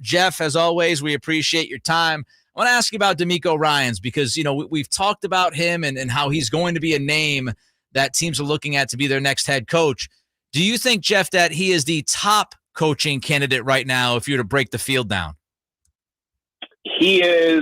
Jeff, as always, we appreciate your time. I want to ask you about DeMeco Ryans because, we've talked about him and how he's going to be a name that teams are looking at to be their next head coach. Do you think, Jeff, that he is the top coaching candidate right now if you were to break the field down? He is.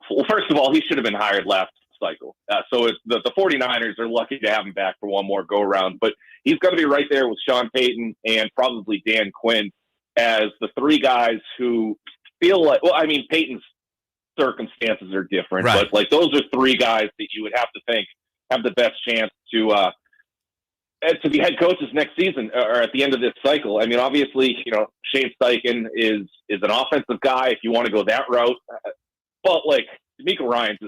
Well, first of all, he should have been hired last cycle. So the 49ers are lucky to have him back for one more go-around. But he's going to be right there with Sean Payton and probably Dan Quinn as the three guys who feel like, well, I mean, Payton's circumstances are different, right, but like those are three guys that you would have to think have the best chance to be head coaches next season or at the end of this cycle. I mean, obviously, Shane Steichen is an offensive guy if you want to go that route. But like DeMeco Ryans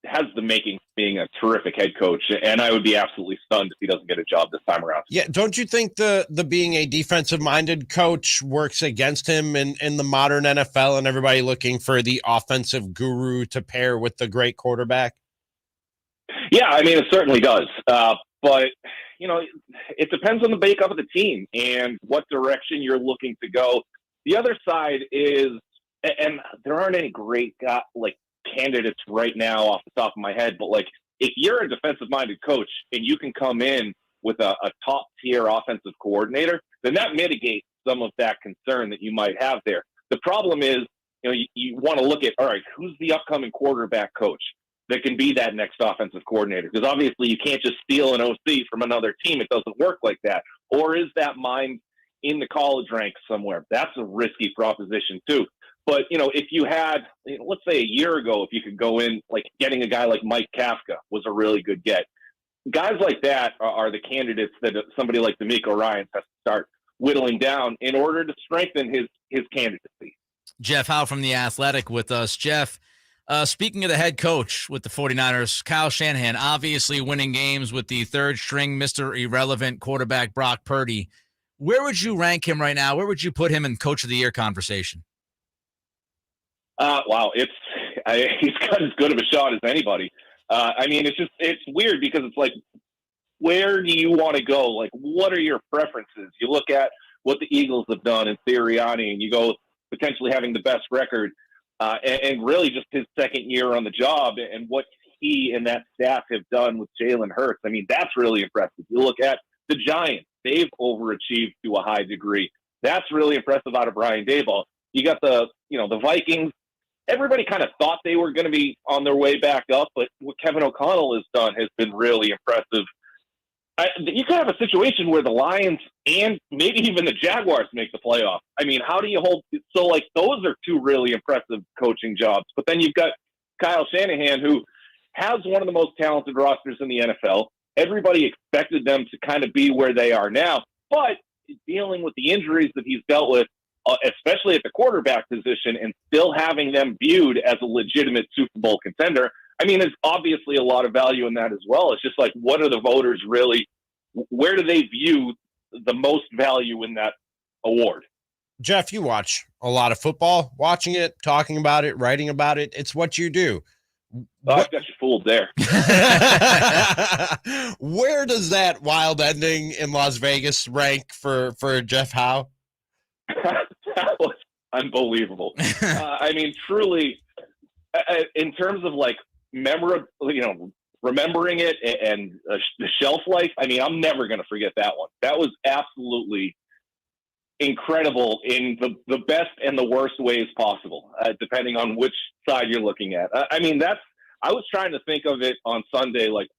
has the making of being a terrific head coach, and I would be absolutely stunned if he doesn't get a job this time around. Yeah, don't you think the being a defensive-minded coach works against him in the modern NFL and everybody looking for the offensive guru to pair with the great quarterback? Yeah, I mean, it certainly does. But, it depends on the makeup of the team and what direction you're looking to go. The other side is, and there aren't any great candidates right now off the top of my head, but like if you're a defensive-minded coach and you can come in with a top-tier offensive coordinator, then that mitigates some of that concern that you might have there. The problem is, you want to look at, all right, who's the upcoming quarterback coach that can be that next offensive coordinator? Because obviously you can't just steal an OC from another team. It doesn't work like that. Or is that mind in the college ranks somewhere? That's a risky proposition too. But, if you had, let's say a year ago, if you could go in, like getting a guy like Mike Kafka was a really good get. Guys like that are the candidates that somebody like DeMeco Ryans has to start whittling down in order to strengthen his candidacy. Jeff Howe from The Athletic with us. Jeff, speaking of the head coach with the 49ers, Kyle Shanahan, obviously winning games with the third string Mr. Irrelevant quarterback Brock Purdy. Where would you rank him right now? Where would you put him in Coach of the Year conversation? Wow, he's got as good of a shot as anybody. I mean, it's weird because it's like, where do you want to go? Like, what are your preferences? You look at what the Eagles have done in Sirianni, and you go potentially having the best record, and really just his second year on the job, and what he and that staff have done with Jalen Hurts. I mean, that's really impressive. You look at the Giants; they've overachieved to a high degree. That's really impressive out of Brian Daboll. You got the Vikings. Everybody kind of thought they were going to be on their way back up, but what Kevin O'Connell has done has been really impressive. You could have a situation where the Lions and maybe even the Jaguars make the playoffs. I mean, how do you hold? So, like, those are two really impressive coaching jobs. But then you've got Kyle Shanahan, who has one of the most talented rosters in the NFL. Everybody expected them to kind of be where they are now, but dealing with the injuries that he's dealt with, especially at the quarterback position, and still having them viewed as a legitimate Super Bowl contender. I mean, there's obviously a lot of value in that as well. It's just like, what are the voters really, where do they view the most value in that award? Jeff, you watch a lot of football, watching it, talking about it, writing about it. It's what you do. I've got you fooled there. Where does that wild ending in Las Vegas rank for Jeff Howe? That was unbelievable. I mean, truly, in terms of like remembering it and the shelf life. I mean, I'm never going to forget that one. That was absolutely incredible in the best and the worst ways possible, depending on which side you're looking at. I mean, I was trying to think of it on Sunday, like,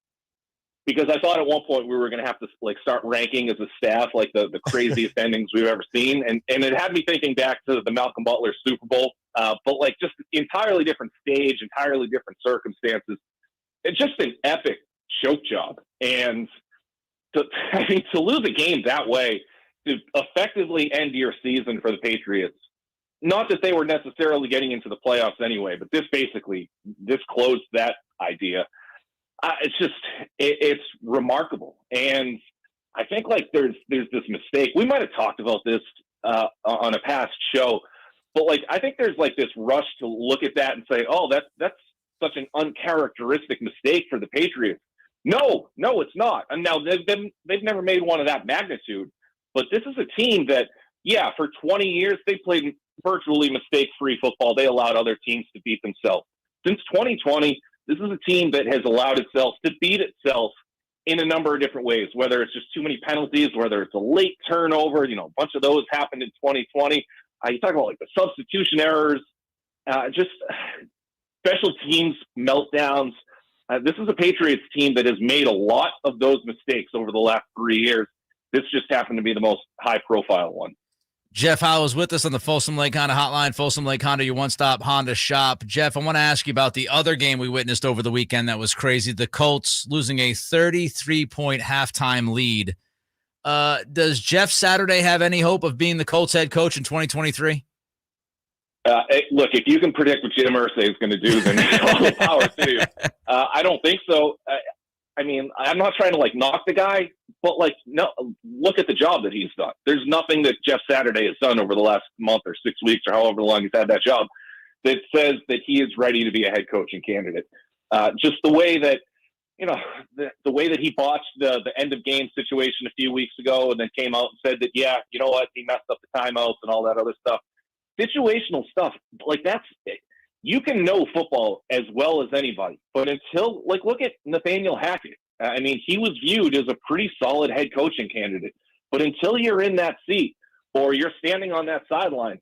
because I thought at one point we were going to have to like start ranking as a staff, like the craziest endings we've ever seen. And it had me thinking back to the Malcolm Butler Super Bowl, but like just entirely different stage, entirely different circumstances. It's just an epic choke job. And to lose a game that way, to effectively end your season for the Patriots, not that they were necessarily getting into the playoffs anyway, but this closed that idea. It's remarkable. And I think like there's this mistake. We might've talked about this on a past show, but like, I think there's like this rush to look at that and say, oh, that's such an uncharacteristic mistake for the Patriots. No, it's not. And now they've never made one of that magnitude, but this is a team that, yeah, for 20 years, they played virtually mistake-free football. They allowed other teams to beat themselves. Since 2020, this is a team that has allowed itself to beat itself in a number of different ways, whether it's just too many penalties, whether it's a late turnover. A bunch of those happened in 2020. You talk about like the substitution errors, just special teams meltdowns. This is a Patriots team that has made a lot of those mistakes over the last 3 years. This just happened to be the most high-profile one. Jeff Howe is with us on the Folsom Lake Honda Hotline. Folsom Lake Honda, your one-stop Honda shop. Jeff, I want to ask you about the other game we witnessed over the weekend that was crazy. The Colts losing a 33-point halftime lead. Does Jeff Saturday have any hope of being the Colts head coach in 2023? Look, if you can predict what Jim Irsay is going to do, then all the power to you. I don't think so. I mean, I'm not trying to knock the guy, but no, look at the job that he's done. There's nothing that Jeff Saturday has done over the last month or 6 weeks or however long he's had that job that says that he is ready to be a head coaching candidate. Just the way that, the way that he botched the end of game situation a few weeks ago and then came out and said that, yeah, you know what, he messed up the timeouts and all that other stuff. Situational stuff that's it. You can know football as well as anybody, but until look at Nathaniel Hackett. I mean, he was viewed as a pretty solid head coaching candidate, but until you're in that seat or you're standing on that sideline,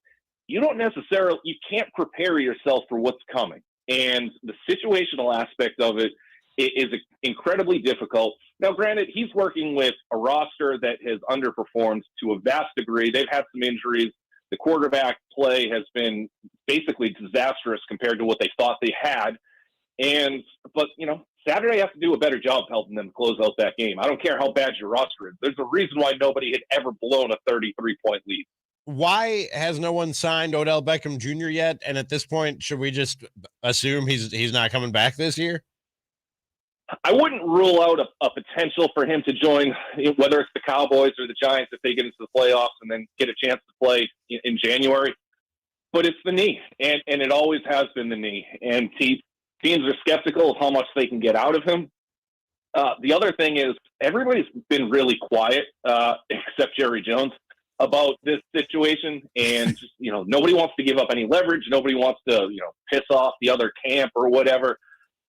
you can't prepare yourself for what's coming. And the situational aspect of it is incredibly difficult. Now, granted, he's working with a roster that has underperformed to a vast degree. They've had some injuries. The quarterback play has been basically disastrous compared to what they thought they had. But Saturday has to do a better job helping them close out that game. I don't care how bad your roster is. There's a reason why nobody had ever blown a 33-point lead. Why has no one signed Odell Beckham Jr. yet? And at this point, should we just assume he's not coming back this year? I wouldn't rule out a potential for him to join, whether it's the Cowboys or the Giants, if they get into the playoffs and then get a chance to play in January. But it's the knee, and it always has been the knee. And teams are skeptical of how much they can get out of him. The other thing is everybody's been really quiet, except Jerry Jones, about this situation. And just, nobody wants to give up any leverage. Nobody wants to, piss off the other camp or whatever.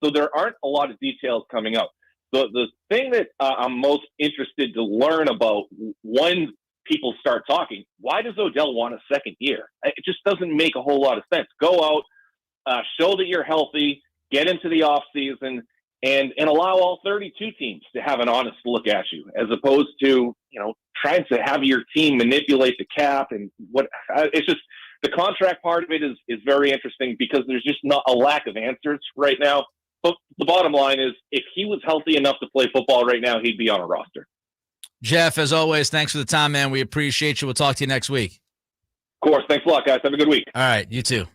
So there aren't a lot of details coming up. The thing that I'm most interested to learn about when people start talking, why does Odell want a second year? It just doesn't make a whole lot of sense. Go out, show that you're healthy, get into the offseason, and allow all 32 teams to have an honest look at you, as opposed to, trying to have your team manipulate the cap. And it's just the contract part of it is very interesting because there's just not a lack of answers right now. But the bottom line is, if he was healthy enough to play football right now, he'd be on a roster. Jeff, as always, thanks for the time, man. We appreciate you. We'll talk to you next week. Of course. Thanks a lot, guys. Have a good week. All right. You too.